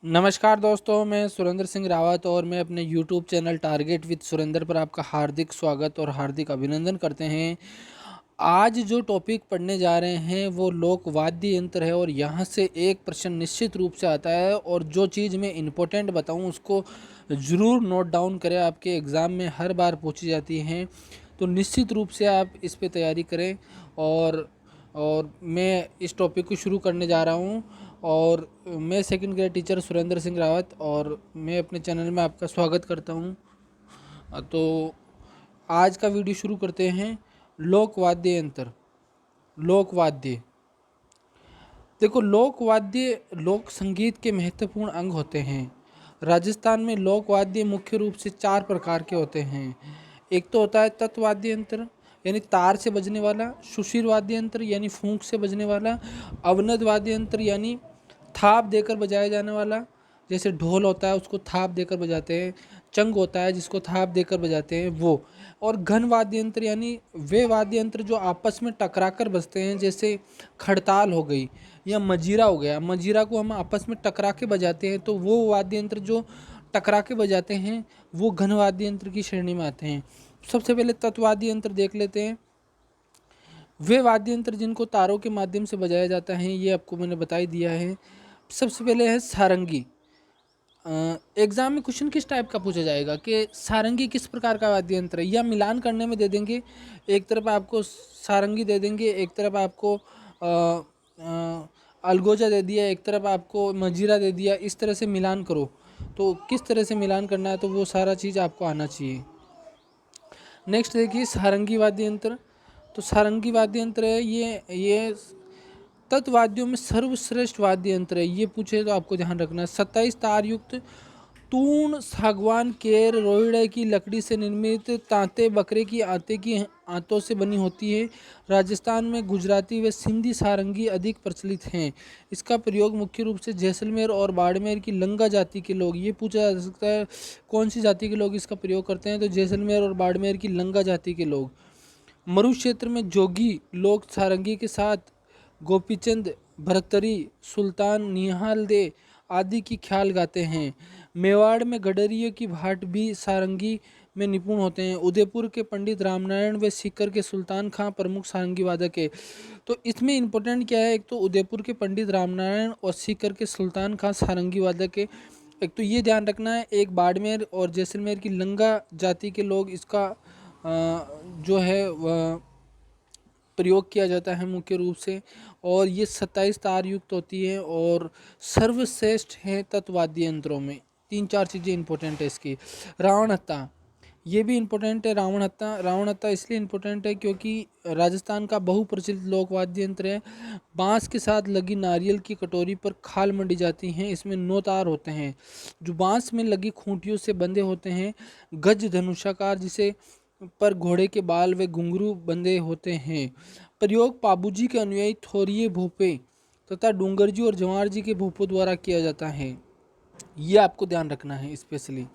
नमस्कार दोस्तों, मैं सुरेंद्र सिंह रावत और मैं अपने YouTube channel target with Surendra पर आपका हार्दिक स्वागत और हार्दिक अभिनंदन करते हैं। आज जो टॉपिक पढ़ने जा रहे हैं वो लोक वाद्य यंत्र है और यहाँ से एक प्रश्न निश्चित रूप से आता है और जो चीज़ मैं इम्पोर्टेंट बताऊँ उसको ज़रूर नोट डाउन करें। आपके एग्ज़ाम में हर बार पूछी जाती हैं, तो निश्चित रूप से आप इस पे तैयारी करें। और मैं इस टॉपिक को शुरू करने जा रहा हूँ और मैं second grade teacher Surendra Singh Rawat और मैं अपने चैनल में आपका स्वागत करता हूँ। तो आज का वीडियो शुरू करते हैं। लोक वाद्य यंत्र। लोक वाद्य, देखो, लोक वाद्य लोक संगीत के महत्वपूर्ण अंग होते हैं। राजस्थान में लोक वाद्य मुख्य रूप से 4 प्रकार के होते हैं। एक तो होता है तत्वाद्य यंत्र यानी तार से बजने वाला, सुशिर वाद्य यंत्र यानी फूंक से बजने वाला, अवनद वाद्य यंत्र यानी थाप देकर बजाया जाने वाला, जैसे ढोल होता है उसको थाप देकर बजाते हैं, चंग होता है जिसको थाप देकर बजाते हैं वो, और घन वाद्य यंत्र यानी वे वाद्य यंत्र जो आपस में टकराकर बजते हैं, जैसे खड़ताल हो गई या मजीरा हो गया। मजीरा को हम आपस में टकरा के बजाते हैं, तो वो वाद्य यंत्र जो टकरा के बजाते हैं वो घन वाद्य यंत्र की श्रेणी में आते हैं। सबसे पहले तत्वाद्य यंत्र देख लेते हैं। वे वाद्य यंत्र जिनको तारों के माध्यम से बजाया जाता है, ये आपको मैंने बता ही दिया है। सबसे पहले है सारंगी। एग्जाम में क्वेश्चन किस टाइप का पूछा जाएगा कि सारंगी किस प्रकार का वाद्य यंत्र है, या मिलान करने में दे देंगे। एक तरफ आपको सारंगी दे देंगे, एक तरफ आपको अलगोजा दे दिया, एक तरफ आपको मजीरा दे दिया। इस तरह से मिलान करो, तो किस तरह से मिलान करना है तो वो सारा चीज़ आपको आना चाहिए। नेक्स्ट देखिए सारंगी वाद्य यंत्र। तो सारंगी वाद्य यंत्र है ये तत्वाद्यों में सर्वश्रेष्ठ वाद्य यंत्र है। ये पूछे तो आपको ध्यान रखना है। 27 तार युक्त तूण, सागवान, केर, रोहिड़े की लकड़ी से निर्मित तांते बकरे की आते की आंतों से बनी होती है। राजस्थान में गुजराती व सिंधी सारंगी अधिक प्रचलित हैं। इसका प्रयोग मुख्य रूप से जैसलमेर और बाड़मेर की लंगा जाति के लोग, ये पूछा जा सकता है कौन सी जाति के लोग इसका प्रयोग करते हैं, तो जैसलमेर और बाड़मेर की लंगा जाति के लोग। मरु क्षेत्र में जोगी लोग सारंगी के साथ गोपीचंद, भरतरी, सुल्तान निहाल दे आदि की ख्याल गाते हैं। मेवाड़ में गडरियों की भाट भी सारंगी में निपुण होते हैं। उदयपुर के पंडित रामनारायण व सीकर के सुल्तान खां प्रमुख सारंगी वादक है। तो इसमें इम्पोर्टेंट क्या है, एक तो उदयपुर के पंडित रामनारायण और सीकर के सुल्तान खां सारंगी वादक है। एक तो ये ध्यान रखना है, एक बाड़मेर और जैसलमेर की लंगा जाति के लोग इसका जो है वह प्रयोग किया जाता है मुख्य रूप से। और ये 27 तार युक्त होती है और सर्वश्रेष्ठ है तत्वाद्य यंत्रों में। 3-4 चीज़ें इंपॉर्टेंट है इसकी। रावण हत्ता, ये भी इम्पोर्टेंट है। रावण हत्ता इसलिए इम्पोर्टेंट है क्योंकि राजस्थान का बहुप्रचलित लोक वाद्य यंत्र है। बांस के साथ लगी नारियल की कटोरी पर खाल मंडी जाती हैं। इसमें 9 तार होते हैं जो बांस में लगी खूंटियों से बंधे होते हैं। गज धनुषाकार जिसे पर घोड़े के बाल व घुंघरू बंधे होते हैं। प्रयोग पाबूजी के अनुयायी थोरिये भोपे तथा डूंगरजी और जवार जी के भोपों द्वारा किया जाता है। ये आपको ध्यान रखना है स्पेशली।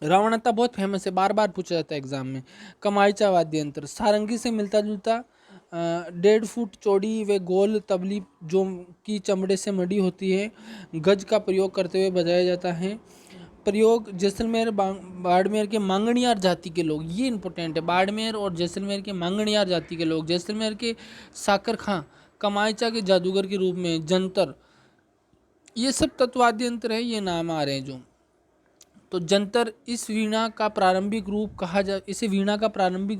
रावणता बहुत फेमस है, बार बार पूछा जाता है एग्जाम में। कमाईचा वाद्य यंत्र सारंगी से मिलता जुलता, 1.5 फुट चौड़ी व गोल तबली जो की चमड़े से मड़ी होती है। गज का प्रयोग करते हुए बजाया जाता है। प्रयोग जैसलमेर बाड़मेर के मांगणियार जाति के लोग, ये इंपॉर्टेंट है। बाड़मेर और जैसलमेर के मांगणियार जाति के लोग, जैसलमेर के साकर खां, कमाईचा के जादूगर के रूप में जंतर, ये सब तत्वाद्य यंत्र है। ये नाम आ रहे हैं जो। तो जंतर इसे वीणा का प्रारंभिक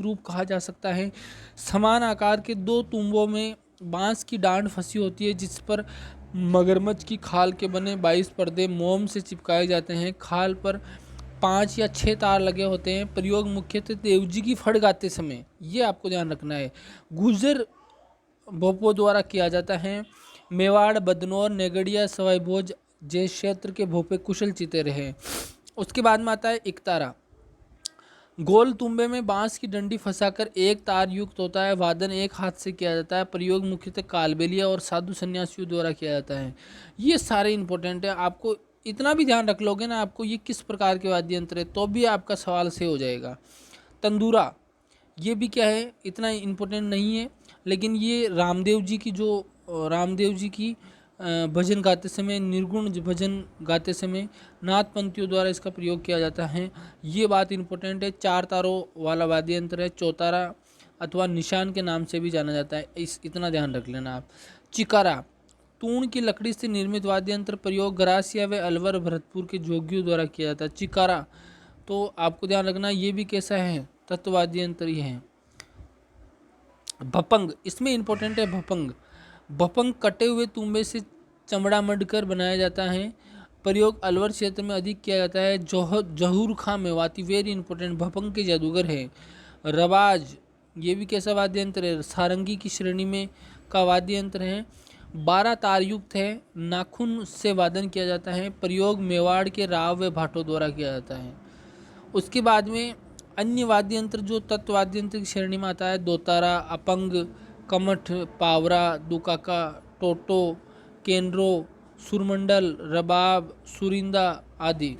रूप कहा जा सकता है। समान आकार के 2 तुंबों में बांस की डांड फंसी होती है जिस पर मगरमच्छ की खाल के बने 22 पर्दे मोम से चिपकाए जाते हैं। खाल पर 5 या 6 तार लगे होते हैं। प्रयोग मुख्यतः देवजी की फड़ गाते समय, ये आपको ध्यान रखना है, गुजर भोपों द्वारा किया जाता है। मेवाड़, बदनौर, नेगड़िया, सवाई भोज जैसे क्षेत्र के भोपे कुशल चिते रहे। उसके बाद में आता है इकतारा। गोल तुम्बे में बांस की डंडी फंसाकर एक तार युक्त होता है। वादन एक हाथ से किया जाता है। प्रयोग मुख्यतः कालबेलिया और साधु सन्यासियों द्वारा किया जाता है। ये सारे इंपॉर्टेंट है। आपको इतना भी ध्यान रख लोगे ना, आपको ये किस प्रकार के वाद्य यंत्र है, तो भी आपका सवाल से हो जाएगा। तंदूरा, ये भी क्या है, इतना इम्पोर्टेंट नहीं है, लेकिन ये रामदेव जी की भजन गाते समय, निर्गुण भजन गाते समय नाथ पंथियों द्वारा इसका प्रयोग किया जाता है। ये बात इम्पोर्टेंट है। 4 तारों वाला वाद्य यंत्र है, चौतारा अथवा निशान के नाम से भी जाना जाता है, इतना ध्यान रख लेना आप। चिकारा, तूण की लकड़ी से निर्मित वाद्य यंत्र, प्रयोग गरासिया व अलवर भरतपुर के जोगियों द्वारा किया जाता है। चिकारा तो आपको ध्यान रखना ये भी कैसा है, तत्ववाद्य यंत्र ही है। भपंग, इसमें इंपॉर्टेंट है भपंग। भपंग कटे हुए तुम्बे से चमड़ा मढ़कर बनाया जाता है, प्रयोग अलवर क्षेत्र में अधिक किया जाता है। जहूर खां मेवाती, वेरी इंपॉर्टेंट, भपंग के जादूगर है। रवाज, ये भी कैसा वाद्य यंत्र है, सारंगी की श्रेणी में का वाद्य यंत्र है। 12 तार युक्त है, नाखून से वादन किया जाता है, प्रयोग मेवाड़ के राव व भाटों द्वारा किया जाता है। उसके बाद में अन्य वाद्य यंत्र जो तत्व वाद्य यंत्र की श्रेणी में आता है, दोतारा, अपंग, कमठ, पावरा, दुकाका, टोटो, केनरो, सुरमंडल, रबाब, सुरिंदा आदि।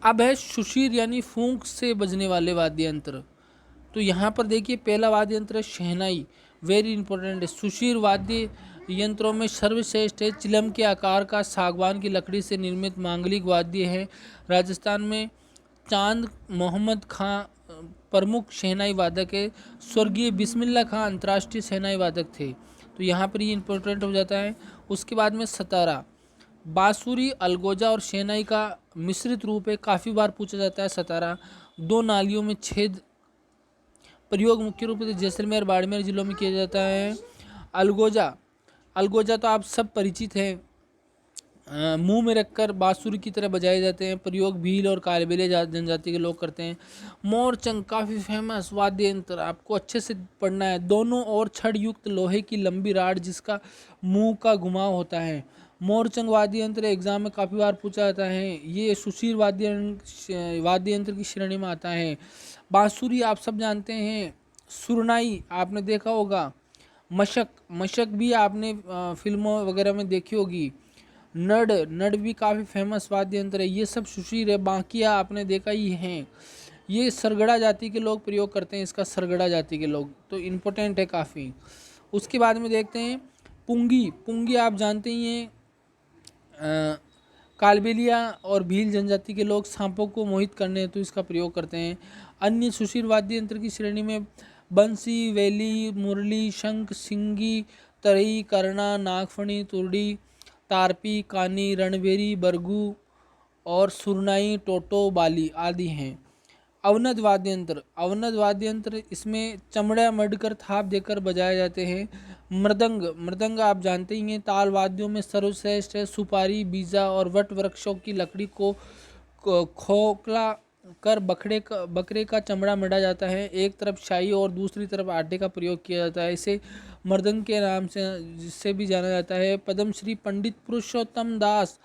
अब है सुशीर यानी फूंक से बजने वाले वाद्य यंत्र। तो यहाँ पर देखिए पहला वाद्य यंत्र है शहनाई, वेरी इंपॉर्टेंट है। सुशीर वाद्य यंत्रों में सर्वश्रेष्ठ है, चिलम के आकार का सागवान की लकड़ी से निर्मित मांगलिक वाद्य है। राजस्थान में चांद मोहम्मद खां प्रमुख शहनाई वादक है, स्वर्गीय बिस्मिल्लाह खां अंतर्राष्ट्रीय शहनाई वादक थे। तो यहाँ पर ये इंपॉर्टेंट हो जाता है। उसके बाद में सतारा, बांसुरी, अलगोजा और शहनाई का मिश्रित रूप है, काफ़ी बार पूछा जाता है सतारा। 2 नालियों में छेद, प्रयोग मुख्य रूप से जैसलमेर बाड़मेर जिलों में किया जाता है। अलगोजा, अलगोजा तो आप सब परिचित हैं, मुंह में रखकर बांसुरी की तरह बजाए जाते हैं, प्रयोग भील और कालबेलिया जनजाति के लोग करते हैं। मोरचंग काफ़ी फेमस वाद्य यंत्र, आपको अच्छे से पढ़ना है। दोनों और छड़ युक्त लोहे की लंबी राड जिसका मुंह का घुमाव होता है। मोरचंग वाद्य यंत्र एग्जाम में काफ़ी बार पूछा जाता है, ये सुशीर वाद्य यंत्र की श्रेणी में आता है। बांसुरी आप सब जानते हैं, सुरनाई आपने देखा होगा, मशक, मशक भी आपने फिल्मों वगैरह में देखी होगी। नड, नड भी काफ़ी फेमस वाद्य यंत्र है, ये सब सुशीर है। बांकिया आपने देखा ही है, ये सरगड़ा जाति के लोग प्रयोग करते हैं इसका, सरगड़ा जाति के लोग, तो इम्पोर्टेंट है काफ़ी। उसके बाद में देखते हैं पुंगी, पुंगी आप जानते ही हैं, कालबेलिया और भील जनजाति के लोग सांपों को मोहित करने हेतु इसका प्रयोग करते हैं। अन्य सुशीर वाद्य यंत्र की श्रेणी में बंसी, वेली, मुरली, शंख, सिंगी, तरई, करना, नागफणी, तुरडी, तारपी, कानी, रणबेरी, बरगू और सुरनाई, टोटो, बाली आदि हैं। अवनद वाद्य यंत्र, अवनद वाद्य यंत्र इसमें चमड़ा मढ़कर थाप देकर बजाए जाते हैं। मृदंग, मृदंग आप जानते ही हैं, ताल वाद्यों में सर्वश्रेष्ठ है। सुपारी, बीजा और वट वृक्षों की लकड़ी को खोखला कर बकरे का चमड़ा मढ़ा जाता है, एक तरफ शाही और दूसरी तरफ आटे का प्रयोग किया जाता है। इसे मृदंग के नाम से जिससे भी जाना जाता है। पद्मश्री पंडित पुरुषोत्तम दास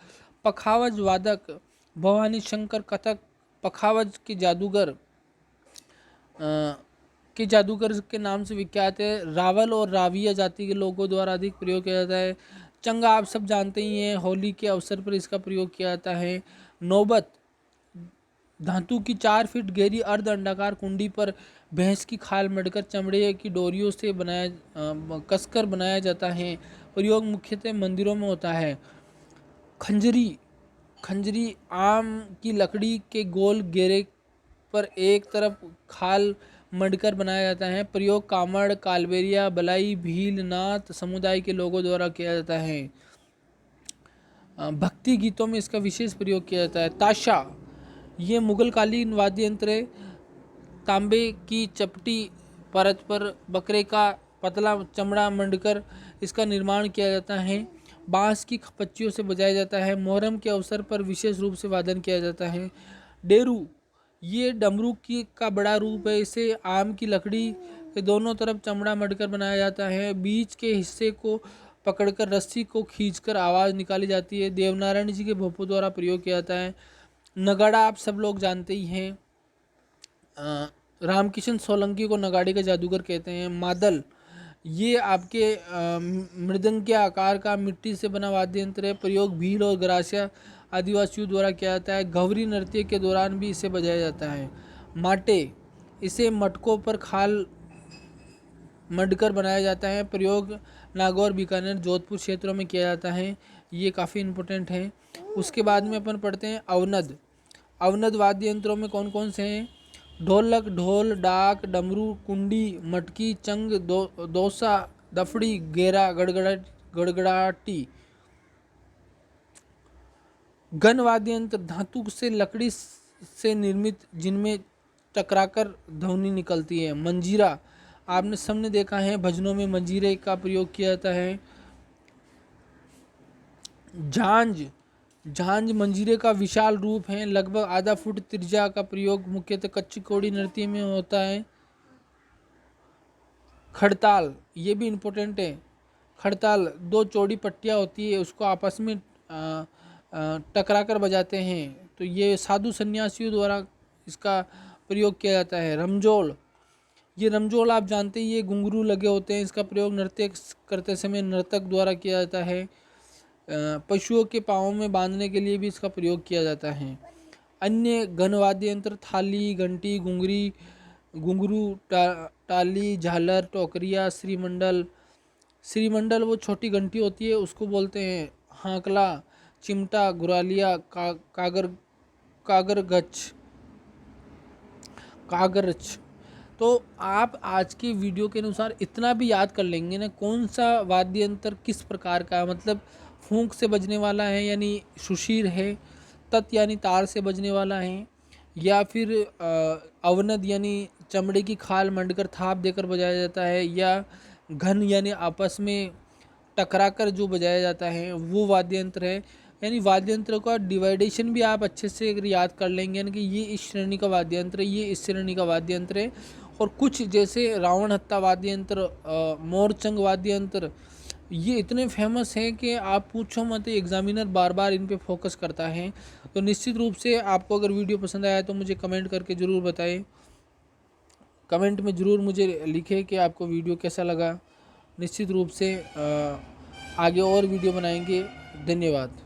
पखावज वादक, भवानी शंकर कथक पखावज के जादूगर के नाम से विख्यात है। रावल और राविया जाति के लोगों द्वारा अधिक प्रयोग किया जाता है। चंगा आप सब जानते ही हैं, होली के अवसर पर इसका प्रयोग किया जाता है। नौबत, धातु की 4 फीट गहरी अर्ध अंडाकार कुंडी पर भैंस की खाल मढ़कर चमड़े की डोरियों से कसकर बनाया जाता है, प्रयोग मुख्यतः मंदिरों में होता है। खंजरी, खंजरी आम की लकड़ी के गोल घेरे पर एक तरफ खाल मढ़कर बनाया जाता है, प्रयोग कामड़, कालबेलिया, बलाई, भील, नाथ समुदाय के लोगों द्वारा किया जाता है। भक्ति गीतों में इसका विशेष प्रयोग किया जाता है। ताशा, ये मुगल कालीन वाद्य यंत्र है, तांबे की चपटी परत पर बकरे का पतला चमड़ा मंडकर इसका निर्माण किया जाता है। बांस की पच्चियों से बजाया जाता है। मुहर्रम के अवसर पर विशेष रूप से वादन किया जाता है। डेरू, ये डमरू का बड़ा रूप है, इसे आम की लकड़ी के दोनों तरफ चमड़ा मढ़कर बनाया जाता है, बीच के हिस्से को पकड़कर रस्सी को खींचकर आवाज़ निकाली जाती है। देवनारायण जी के भोपों द्वारा प्रयोग किया जाता है। नगाड़ा आप सब लोग जानते ही हैं, रामकिशन सोलंकी को नगाड़े का जादूगर कहते हैं। मादल, ये आपके मृदंग के आकार का मिट्टी से बना वाद्य यंत्र है, प्रयोग भील और गरासिया आदिवासियों द्वारा किया जाता है। घवरी नृत्य के दौरान भी इसे बजाया जाता है। माटे, इसे मटकों पर खाल मडकर बनाया जाता है। प्रयोग नागौर, बीकानेर, जोधपुर क्षेत्रों में किया जाता है। ये काफ़ी इम्पोर्टेंट है। उसके बाद में अपन पढ़ते हैं अवनद। अवनद वाद्य यंत्रों में कौन कौन से हैं? ढोलक, ढोल, डाक, डमरू, कुंडी, मटकी, चंग, दोसा, दफड़ी, गेरा, गड़गड़ाटी। गन वाद्य यंत्र धातु से, लकड़ी से निर्मित, जिनमें टकराकर ध्वनि निकलती है। मंजीरा, आपने सबने देखा है भजनों में मंजीरे का प्रयोग किया जाता है। झांझ, झांझ मंजीरे का विशाल रूप है, लगभग आधा फुट त्रिज्या का प्रयोग मुख्यतः कच्ची कौड़ी नृत्य में होता है। खड़ताल, ये भी इम्पोर्टेंट है। खड़ताल दो चौड़ी पट्टियाँ होती है, उसको आपस में टकरा कर बजाते हैं, तो ये साधु सन्यासियों द्वारा इसका प्रयोग किया जाता है। रमजोल, ये रमजोल आप जानते हैं, ये घुंघरू लगे होते हैं, इसका प्रयोग नृत्य करते समय नर्तक द्वारा किया जाता है। पशुओं के पाँवों में बांधने के लिए भी इसका प्रयोग किया जाता है। अन्य घनवाद्य यंत्र थाली, घंटी, घुंघरी, घुंघरू, टाली, झालर, टोकरिया, श्रीमंडल। श्रीमंडल वो छोटी घंटी होती है, उसको बोलते हैं। हांकला, चिमटा, गुरालिया, कागरच। तो आप आज की वीडियो के अनुसार इतना भी याद कर लेंगे ना, कौन सा वाद्य यंत्र किस प्रकार का, मतलब फूंक से बजने वाला है यानी सुशीर है, तत् यानी तार से बजने वाला है, या फिर अवनद यानी चमड़े की खाल मंडकर थाप देकर बजाया जाता है, या घन यानी आपस में टकरा कर जो बजाया जाता है वो वाद्य यंत्र है। यानी वाद्य यंत्र का डिवाइडेशन भी आप अच्छे से अगर याद कर लेंगे ना कि ये इस श्रेणी का वाद्य यंत्र है, ये इस श्रेणी का वाद्य यंत्र है। और कुछ जैसे रावण हत्ता वाद्य यंत्र, मोरचंग वाद्य यंत्र, ये इतने फेमस हैं कि आप पूछो मत, एग्जामिनर बार बार इन पे फोकस करता है। तो निश्चित रूप से आपको अगर वीडियो पसंद आया तो मुझे कमेंट करके ज़रूर बताएं। कमेंट में ज़रूर मुझे लिखें कि आपको वीडियो कैसा लगा। निश्चित रूप से आगे और वीडियो बनाएंगे। धन्यवाद।